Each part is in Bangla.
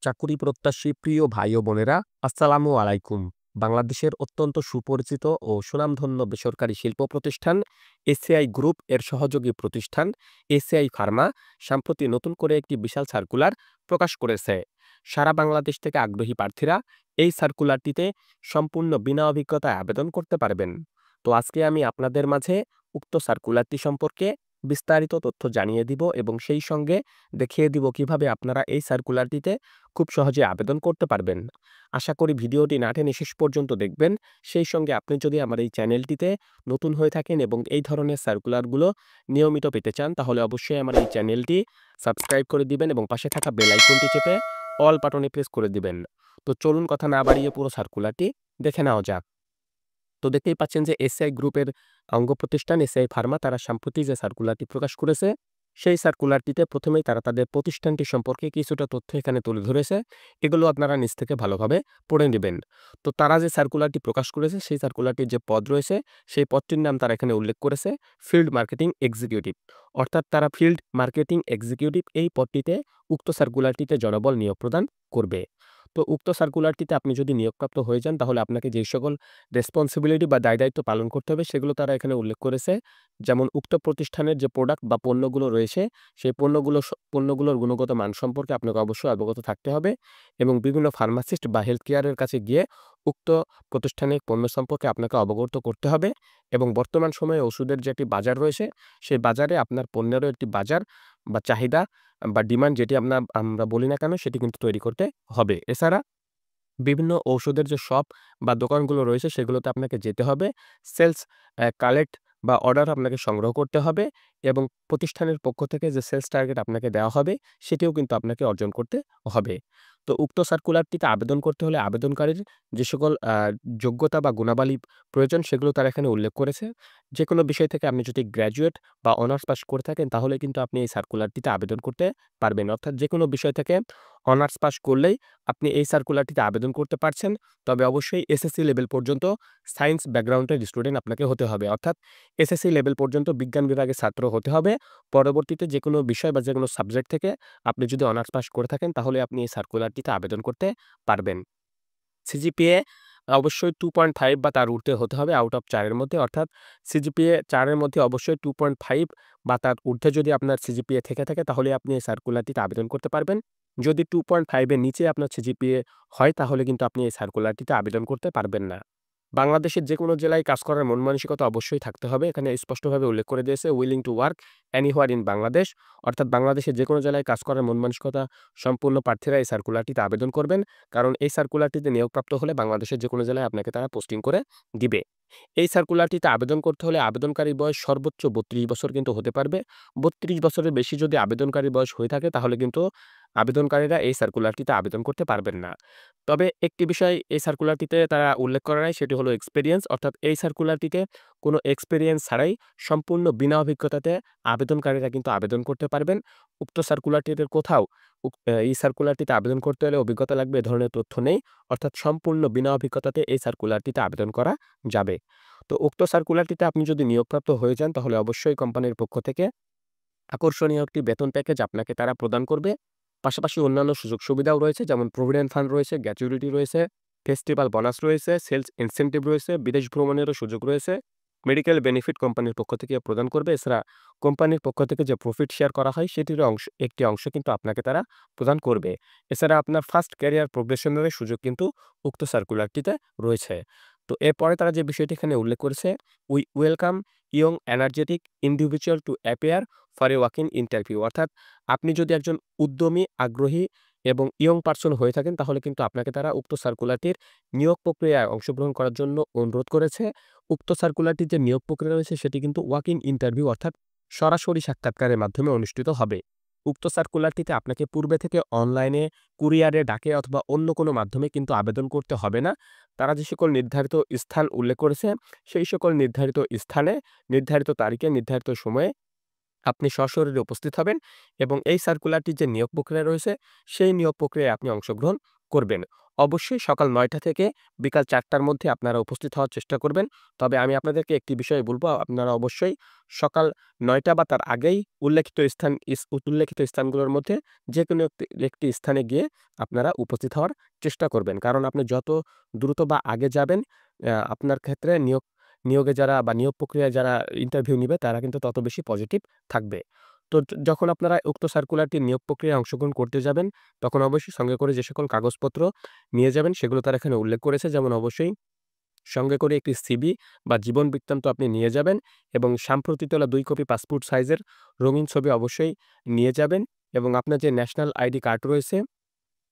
চাকুরি প্রত্যাশী প্রিয় ভাই ও বোনেরা, আসসালামু আলাইকুম। বাংলাদেশের অত্যন্ত সুপরিচিত ও সুনামধন্য বেসরকারি শিল্প প্রতিষ্ঠান এসিআই গ্রুপ এর সহযোগী প্রতিষ্ঠান এসিআই ফার্মা সম্প্রতি নতুন করে একটি বিশাল সার্কুলার প্রকাশ করেছে। সারা বাংলাদেশ থেকে আগ্রহী প্রার্থীরা এই সার্কুলারটিতে সম্পূর্ণ বিনা অভিজ্ঞতায় আবেদন করতে পারবেন। তো আজকে আমি আপনাদের মাঝে উক্ত সার্কুলারটি সম্পর্কে বিস্তারিত তথ্য জানিয়ে দিব এবং সেই সঙ্গে দেখিয়ে দিব কিভাবে আপনারা এই সার্কুলারটিতে খুব সহজে আবেদন করতে পারবেন। আশা করি ভিডিওটি না টেনে শেষ পর্যন্ত দেখবেন। সেই সঙ্গে আপনি যদি আমার এই চ্যানেলটিতে নতুন হয়ে থাকেন এবং এই ধরনের সার্কুলারগুলো নিয়মিত পেতে চান, তাহলে অবশ্যই আমার এই চ্যানেলটি সাবস্ক্রাইব করে দিবেন এবং পাশে থাকা বেল আইকনটি চেপে অল বাটনে প্রেস করে দিবেন। তো চলুন কথা না বাড়িয়ে পুরো সার্কুলারটি দেখে নেওয়া যাক। তো দেখতেই পাচ্ছেন যে এসআই গ্রুপের অঙ্গ প্রতিষ্ঠান এসআই ফার্মা তারা সম্প্রতি যে সার্কুলারটি প্রকাশ করেছে, সেই সার্কুলারটিতে প্রথমেই তারা তাদের প্রতিষ্ঠানটি সম্পর্কে কিছুটা তথ্য এখানে তুলে ধরেছে। এগুলো আপনারা নিজ থেকে ভালোভাবে পড়ে নেবেন। তো তারা যে সার্কুলারটি প্রকাশ করেছে, সেই সার্কুলারটির যে পদ রয়েছে, সেই পদটির নাম তারা এখানে উল্লেখ করেছে ফিল্ড মার্কেটিং এক্সিকিউটিভ। অর্থাৎ তারা ফিল্ড মার্কেটিং এক্সিকিউটিভ এই পদটিতে উক্ত সার্কুলারটিতে জনবল নিয়োগ প্রদান করবে। তো উক্ত সার্কুলারটিতে আপনি যদি নিয়োগপ্রাপ্ত হয়ে যান, তাহলে আপনাকে যেই সকল রেসপন্সিবিলিটি বা দায়-দায়িত্ব পালন করতে হবে, সেগুলো তারা এখানে উল্লেখ করেছে। যেমন উক্ত প্রতিষ্ঠানের যে প্রোডাক্ট বা পণ্যগুলো রয়েছে, সেই পণ্যগুলোর গুণগত মান সম্পর্কে আপনাকে অবশ্যই অবগত থাকতে হবে এবং বিভিন্ন ফার্মাসিস্ট বা হেলথ কেয়ারের কাছে গিয়ে উক্ত প্রতিষ্ঠানের পণ্য সম্পর্কে আপনাকে অবগত করতে হবে এবং বর্তমান সময়ে ওষুধের যে একটি বাজার রয়েছে, সেই বাজারে আপনার পণ্যেরও একটি বাজার বা চাহিদা বা ডিমান্ড যেটি আমরা বলি না কেন, সেটি কিন্তু তৈরি করতে হবে। এছাড়া বিভিন্ন ঔষধের যে শপ বা দোকানগুলো রয়েছে, সেগুলোতে আপনাকে যেতে হবে। সেলস কালেক্ট বা অর্ডার আপনাকে সংগ্রহ করতে হবে এবং প্রতিষ্ঠানের পক্ষ থেকে যে সেলস টার্গেট আপনাকে দেওয়া হবে, সেটিও কিন্তু আপনাকে অর্জন করতে হবে। তো উক্ত সার্কুলারটিতে আবেদন করতে হলে আবেদনকারীর যে সকল যোগ্যতা বা গুণাবলী প্রয়োজন, সেগুলো তারা এখানে উল্লেখ করেছে। যেকোনো বিষয় থেকে আপনি যদি গ্র্যাজুয়েট বা অনার্স পাস করে থাকেন, তাহলে কিন্তু আপনি এই সার্কুলারটিতে আবেদন করতে পারবেন। অর্থাৎ যেকোনো বিষয় থেকে অনার্স পাস করলেই আপনি এই সার্কুলারটিতে আবেদন করতে পারছেন। তবে অবশ্যই এসএসসি লেভেল পর্যন্ত সায়েন্স ব্যাকগ্রাউন্ডের স্টুডেন্ট আপনাকে হতে হবে। অর্থাৎ এসএসসি লেভেল পর্যন্ত বিজ্ঞান বিভাগের ছাত্র হতে হবে। পরবর্তীতে যেকোনো বিষয় বা যেকোনো সাবজেক্ট থেকে আপনি যদি অনার্স পাস করে থাকেন, তাহলে আপনি এই সার্কুলারটিতে আবেদন করতে পারবেন। সিজিপিএ অবশ্যই 2.5 বা তার ঊর্ধ্বে হতে হবে আউট অফ 4 এর মধ্যে। অর্থাৎ সিজিপিএ 4 এর মধ্যে অবশ্যই 2.5 বা তার ঊর্ধ্বে যদি আপনার সিজিপিএ থেকে থাকে, তাহলে আপনি এই সার্কুলারটিতে আবেদন করতে পারবেন। যদি 2.5 এর নিচে আপনার সিজিপিএ হয়, তাহলে কিন্তু আপনি এই সার্কুলারটিতে আবেদন করতে পারবেন না। বাংলাদেশের যেকোনো জেলায় কাজ করার মন মানসিকতা অবশ্যই থাকতে হবে। এখানে স্পষ্টভাবে উল্লেখ করে দিয়েছে willing to work anywhere in Bangladesh. অর্থাৎ বাংলাদেশের যেকোনো জেলায় কাজ করার মন মানসিকতা সম্পূর্ণ প্রার্থীরা এই সার্কুলারটিতে আবেদন করবেন। কারণ এই সার্কুলারটিতে নিয়োগপ্রাপ্ত হলে বাংলাদেশের যেকোনো জেলায় আপনাকে তারা পোস্টিং করে দিবে। এই সার্কুলারটিতে আবেদন করতে হলে আবেদনকারীর বয়স সর্বোচ্চ 32 বছর কিন্তু হতে পারবে। 32 বছরের বেশি যদি আবেদনকারীর বয়স হয়ে থাকে, তাহলে কিন্তু আবেদনকারীরা এই সার্কুলারটিতে আবেদন করতে পারবেন না। তবে একটি বিষয় এই সার্কুলারটিতে তারা উল্লেখ করে নাই, সেটি হলো এক্সপেরিয়েন্স। অর্থাৎ এই সার্কুলারটিতে কোনো এক্সপেরিয়েন্স ছাড়াই সম্পূর্ণ বিনা অভিজ্ঞতাতে আবেদনকারীরা কিন্তু আবেদন করতে পারবেন। উক্ত সার্কুলারটিতে কোথাও এই সার্কুলারটিতে আবেদন করতে হলে অভিজ্ঞতা লাগবে এ ধরনের তথ্য নেই। অর্থাৎ সম্পূর্ণ বিনা অভিজ্ঞতাতে এই সার্কুলারটিতে আবেদন করা যাবে। তো উক্ত সার্কুলারটিতে আপনি যদি নিয়োগপ্রাপ্ত হয়ে যান, তাহলে অবশ্যই কোম্পানির পক্ষ থেকে আকর্ষণীয় একটি বেতন প্যাকেজ আপনাকে তারা প্রদান করবে। পাশাপাশি অন্যান্য সুযোগ সুবিধাও রয়েছে, যেমন প্রভিডেন্ট ফান্ড রয়েছে, গ্র্যাচুইটি রয়েছে, ফেস্টিভ্যাল বোনাস রয়েছে, সেলস ইনসেনটিভ রয়েছে, বিদেশ ভ্রমণেরও সুযোগ রয়েছে। মেডিকেল বেনিফিট কোম্পানির পক্ষ থেকে প্রদান করবে। এছাড়া কোম্পানির পক্ষ থেকে যে প্রফিট শেয়ার করা হয়, সেটির একটি অংশ কিন্তু আপনাকে তারা প্রদান করবে। এছাড়া আপনার ফার্স্ট ক্যারিয়ার প্রোগ্রেশনের সুযোগ কিন্তু উক্ত সার্কুলারটিতে রয়েছে। তো এরপরে তারা যে বিষয়টি এখানে উল্লেখ করেছে, we welcome young energetic individual to appear for a walk in interview. অর্থাৎ আপনি যদি একজন উদ্যমী, আগ্রহী এবং ইয়ং পারসন হয়ে থাকেন, তাহলে কিন্তু আপনাকে তারা উক্ত সার্কুলারটির নিয়োগ প্রক্রিয়ায় অংশগ্রহণ করার জন্য অনুরোধ করেছে। উক্ত সার্কুলারটির যে নিয়োগ প্রক্রিয়া রয়েছে, সেটি কিন্তু ওয়াক ইন ইন্টারভিউ অর্থাৎ সরাসরি সাক্ষাৎকারের মাধ্যমে অনুষ্ঠিত হবে। উক্ত সার্কুলারটিতে আপনাকে পূর্বে থেকে অনলাইনে, কুরিয়ারে, ডাকে অথবা অন্য কোনো মাধ্যমে কিন্তু আবেদন করতে হবে না। তারা যে সকল নির্ধারিত স্থান উল্লেখ করেছে, সেই সকল নির্ধারিত স্থানে, নির্ধারিত তারিখে, নির্ধারিত সময়ে আপনি সশরীরে উপস্থিত হবেন এবং এই সার্কুলারটির যে নিয়োগ প্রক্রিয়া রয়েছে, সেই নিয়োগ প্রক্রিয়ায় আপনি অংশগ্রহণ করবেন। অবশ্যই সকাল ৯টা থেকে বিকাল ৪টার মধ্যে আপনারা উপস্থিত হওয়ার চেষ্টা করবেন। তবে আমি আপনাদেরকে একটি বিষয় বলব, আপনারা অবশ্যই সকাল ৯টা বা তার আগেই উল্লেখিত স্থানগুলোর মধ্যে যেকোনো একটি স্থানে গিয়ে আপনারা উপস্থিত হওয়ার চেষ্টা করবেন। কারণ আপনি যত দ্রুত বা আগে যাবেন, আপনার ক্ষেত্রে নিয়োগে যারা বা নিয়োগ প্রক্রিয়ায় যারা ইন্টারভিউ নিবে তারা কিন্তু তত বেশি পজিটিভ থাকবে। তো যখন আপনারা উক্ত সার্কুলারটি নিয়োগ প্রক্রিয়ায় অংশগ্রহণ করতে যাবেন, তখন অবশ্যই সঙ্গে করে যে সকল কাগজপত্র নিয়ে যাবেন সেগুলো তারা এখানে উল্লেখ করেছে। যেমন অবশ্যই সঙ্গে করে একটি সিভি বা জীবন বৃত্তান্ত আপনি নিয়ে যাবেন এবং সাম্প্রতি তোলা ২ কপি পাসপোর্ট সাইজের রঙিন ছবি অবশ্যই নিয়ে যাবেন এবং আপনার যে ন্যাশনাল আইডি কার্ড রয়েছে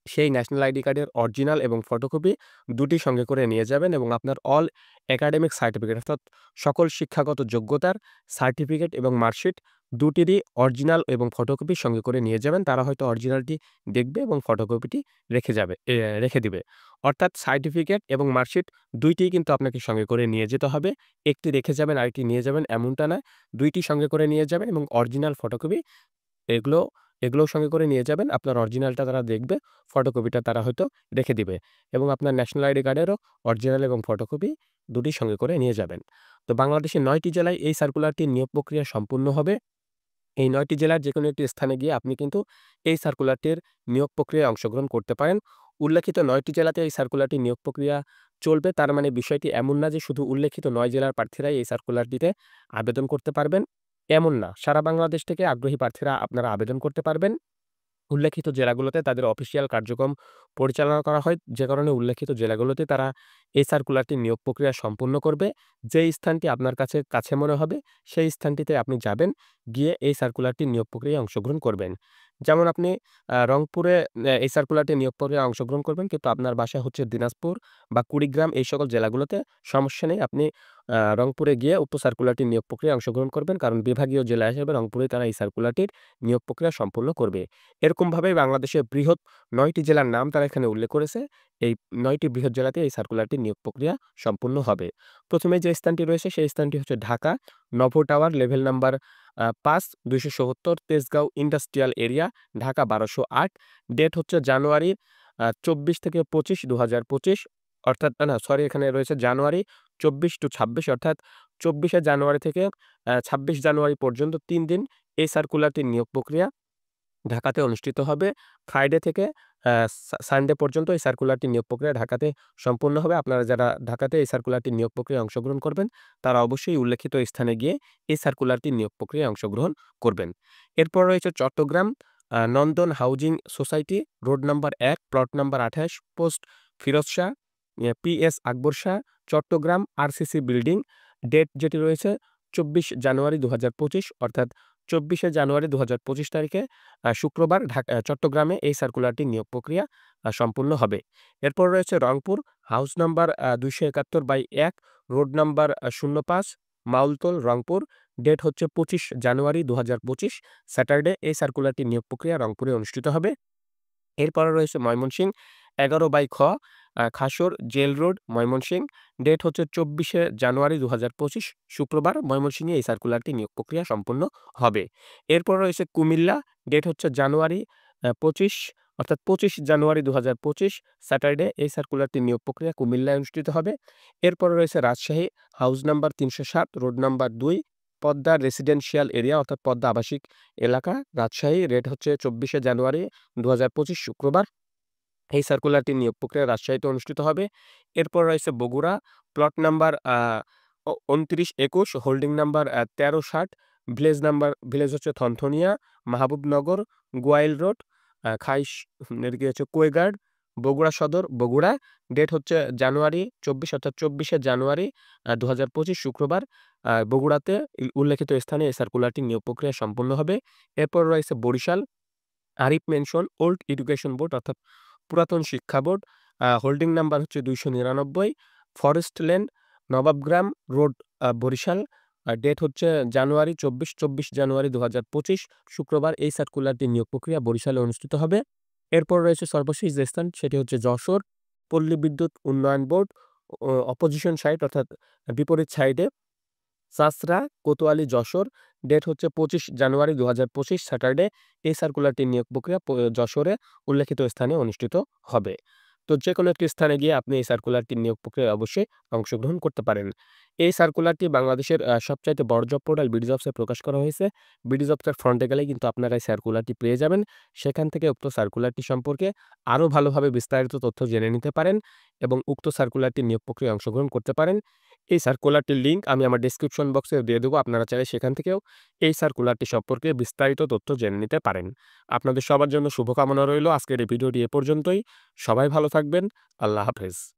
সেই ন্যাশনাল আইডি কার্ডের অরিজিনাল এবং ফটোকপি দুটি সঙ্গে করে নিয়ে যাবেন এবং আপনার অল একাডেমিক সার্টিফিকেট অর্থাৎ সকল শিক্ষাগত যোগ্যতার সার্টিফিকেট এবং মার্কশিট দুটিরই অরিজিনাল এবং ফটোকপি সঙ্গে করে নিয়ে যাবেন। তারা হয়তো অরিজিনালটি দেখবে এবং ফটোকপিটি রেখে দিবে। অর্থাৎ সার্টিফিকেট এবং মার্কশিট দুইটিই কিন্তু আপনাকে সঙ্গে করে নিয়ে যেতে হবে। একটি রেখে যাবেন, আরেকটি নিয়ে যাবেন এমনটা নয়। দুইটি সঙ্গে করে নিয়ে যাবেন এবং অরিজিনাল ফটোকপি এগুলো এগুলোও সঙ্গে করে নিয়ে যাবেন। আপনার অরিজিনালটা তারা দেখবে, ফটোকপিটা তারা হয়তো রেখে দিবে এবং আপনার ন্যাশনাল আইডি কার্ডেরও অরিজিনাল এবং ফটোকপি দুটি সঙ্গে করে নিয়ে যাবেন। তো বাংলাদেশের ৯টি জেলায় এই সার্কুলারটির নিয়োগ প্রক্রিয়া সম্পূর্ণ হবে। এই ৯টি জেলার যেকোনো একটি স্থানে গিয়ে আপনি কিন্তু এই সার্কুলারটির নিয়োগ প্রক্রিয়ায় অংশগ্রহণ করতে পারেন। উল্লেখিত ৯টি জেলাতে এই সার্কুলারটির নিয়োগ প্রক্রিয়া চলবে। তার মানে বিষয়টি এমন না যে শুধু উল্লেখিত ৯ জেলার প্রার্থীরাই এই সার্কুলারটিতে আবেদন করতে পারবেন, এমন না। সারা বাংলাদেশ থেকে আগ্রহী প্রার্থীরা আপনারা আবেদন করতে পারবেন। উল্লেখিত জেলাগুলোতে তাদের অফিসিয়াল কার্যক্রম পরিচালনা করা হয়, যে কারণে উল্লেখিত জেলাগুলোতে তারা এই সার্কুলারটির নিয়োগ প্রক্রিয়া সম্পূর্ণ করবে। যেই স্থানটি আপনার কাছে মনে হবে সেই স্থানটিতে আপনি যাবেন, গিয়ে এই সার্কুলারটির নিয়োগ প্রক্রিয়ায় অংশগ্রহণ করবেন। যেমন আপনি রংপুরে এই সার্কুলারটির নিয়োগ প্রক্রিয়ায় অংশগ্রহণ করবেন, কিন্তু আপনার বাসা হচ্ছে দিনাজপুর বা কুড়িগ্রাম এই সকল জেলাগুলোতে সমস্যা নেই। আপনি রংপুরে গিয়ে উক্ত সার্কুলারটির নিয়োগ প্রক্রিয়ায় অংশগ্রহণ করবেন। কারণ বিভাগীয় জেলা হিসেবে রংপুরে তারা এই সার্কুলারটির নিয়োগ প্রক্রিয়া সম্পূর্ণ করবে। এরকমভাবেই বাংলাদেশের বৃহৎ ৯টি জেলার নাম তারা এখানে উল্লেখ করেছে। এই ৯টি বৃহৎ জেলাতে এই সার্কুলারটির নিয়োগ প্রক্রিয়া সম্পূর্ণ হবে। প্রথমে যে স্থানটি রয়েছে সেই স্থানটি হচ্ছে Dhaka, Novo Tower, level number ৫, ২৭০ Tejgaon industrial area, Dhaka ১২০৮। Date হচ্ছে জানুয়ারি ২৪ থেকে ২৫, ২০২৫ অর্থাৎ এখানে রয়েছে জানুয়ারি ২৪-২৬ অর্থাৎ ২৪শে জানুয়ারি থেকে ২৬ জানুয়ারি পর্যন্ত ৩ দিন এই সার্কুলারটির নিয়োগ প্রক্রিয়া ঢাকাতে অনুষ্ঠিত হবে। ফ্রাইডে থেকে সানডে পর্যন্ত এই সার্কুলারটির নিয়োগ প্রক্রিয়া ঢাকাতে সম্পূর্ণ হবে। আপনারা যারা ঢাকাতে এই সার্কুলারটির নিয়োগ প্রক্রিয়ায় অংশগ্রহণ করবেন, তারা অবশ্যই উল্লেখিত স্থানে গিয়ে এই সার্কুলারটির নিয়োগ প্রক্রিয়ায় অংশগ্রহণ করবেন। এরপর রয়েছে Chattogram Nandan housing society, road number ১, plot number ২৮, post Firoz Shah, PS Akbar Shah, Chattogram RCC building. Date যেটি রয়েছে ২৪ জানুয়ারি ২০২৫ অর্থাৎ ২৪শে জানুয়ারি ২০২৫ তারিখে শুক্রবার চট্টগ্রামে এই সার্কুলারটির নিয়োগ প্রক্রিয়া সম্পূর্ণ হবে। এরপর রয়েছে রংপুর হাউস নাম্বার ২৭১/১, road number ০৫, Maultal, Rangpur. Date হচ্ছে ২৫ জানুয়ারি ২০২৫ স্যাটারডে। এই সার্কুলারটির নিয়োগ প্রক্রিয়া রংপুরে অনুষ্ঠিত হবে। এরপরে রয়েছে ময়মনসিংহ ১১/খ, খাসর জেল রোড, ময়মনসিংহ। ডেট হচ্ছে ২৪শে জানুয়ারি ২০২৫ শুক্রবার। ময়মনসিংহে এই সার্কুলারটি নিয়োগ প্রক্রিয়া সম্পন্ন হবে। এরপর রয়েছে কুমিল্লা, ডেট হচ্ছে জানুয়ারি ২৫ অর্থাৎ ২৫ জানুয়ারি ২০২৫ স্যাটারডে। এই সার্কুলারটি নিয়োগ প্রক্রিয়া কুমিল্লায় অনুষ্ঠিত হবে। এরপরে রয়েছে Rajshahi house number ৩০৭, road number ২, Padma residential area অর্থাৎ পদ্মা আবাসিক এলাকা, রাজশাহী। ডেট হচ্ছে ২৪শে জানুয়ারি ২০২৫ শুক্রবার। এই সার্কুলারটির নিয়োগ প্রক্রিয়া রাজশাহীতে অনুষ্ঠিত হবে। এরপর রয়েছে Bogura, plot number ২৯-২১, holding number ১৩৬০, village হচ্ছে থনথনিয়া, মাহবুবনগর, গোয়াইল রোড, খাইশ এদিকে হচ্ছে কুয়েঘাট, বগুড়া সদর, বগুড়া। ডেট হচ্ছে জানুয়ারি ২৪ অর্থাৎ ২৪শে জানুয়ারি ২০২৫ শুক্রবার। বগুড়াতে উল্লেখিত স্থানে এই সার্কুলারটির নিয়োগ প্রক্রিয়া সম্পন্ন হবে। এরপর রয়েছে Barishal Arif mansion old education board অর্থাৎ পুরাতন শিক্ষা বোর্ড, হোল্ডিং নাম্বার হচ্ছে ২৯৯, forest land, Nababgram road, Barishal. Date হচ্ছে জানুয়ারি ২৪ জানুয়ারি ২০২৫ শুক্রবার। এই সার্কুলারটির নিয়োগ প্রক্রিয়া বরিশালে অনুষ্ঠিত হবে। এরপর রয়েছে সর্বশেষ যে স্থান সেটি হচ্ছে যশোর পল্লী বিদ্যুৎ উন্নয়ন বোর্ড, অপোজিশন সাইড অর্থাৎ বিপরীত সাইডে, চাষড়া কোতোয়ালি, যশোর। ডেট হচ্ছে ২৫ জানুয়ারি ২০২৫ স্যাটারডে। এই সার্কুলারটির নিয়োগ প্রক্রিয়া যশোরে উল্লেখিত স্থানে অনুষ্ঠিত হবে। তো যেকোনো একটি স্থানে গিয়ে আপনি এই সার্কুলারটির নিয়োগ প্রক্রিয়ায় অবশ্যই অংশগ্রহণ করতে পারেন। এই সার্কুলারটি বাংলাদেশের সবচাইতে বড় জব পোর্টাল বিডিজবসে প্রকাশ করা হয়েছে। বিডিজবসের ফ্রন্টে গেলেই কিন্তু আপনারা এই সার্কুলারটি পেয়ে যাবেন। সেখান থেকে উক্ত সার্কুলারটি সম্পর্কে আরও ভালোভাবে বিস্তারিত তথ্য জেনে নিতে পারেন এবং উক্ত সার্কুলারটির নিয়োগ প্রক্রিয়ায় অংশগ্রহণ করতে পারেন। এই সার্কুলারটির লিঙ্ক আমি আমার ডেসক্রিপশন বক্সে দিয়ে দেবো। আপনারা চাইলে সেখান থেকেও এই সার্কুলারটি সম্পর্কে বিস্তারিত তথ্য জেনে নিতে পারেন। আপনাদের সবার জন্য শুভকামনা রইল। আজকের এই ভিডিওটি এ পর্যন্তই। সবাই ভালো থাকবেন। আল্লাহ হাফেজ।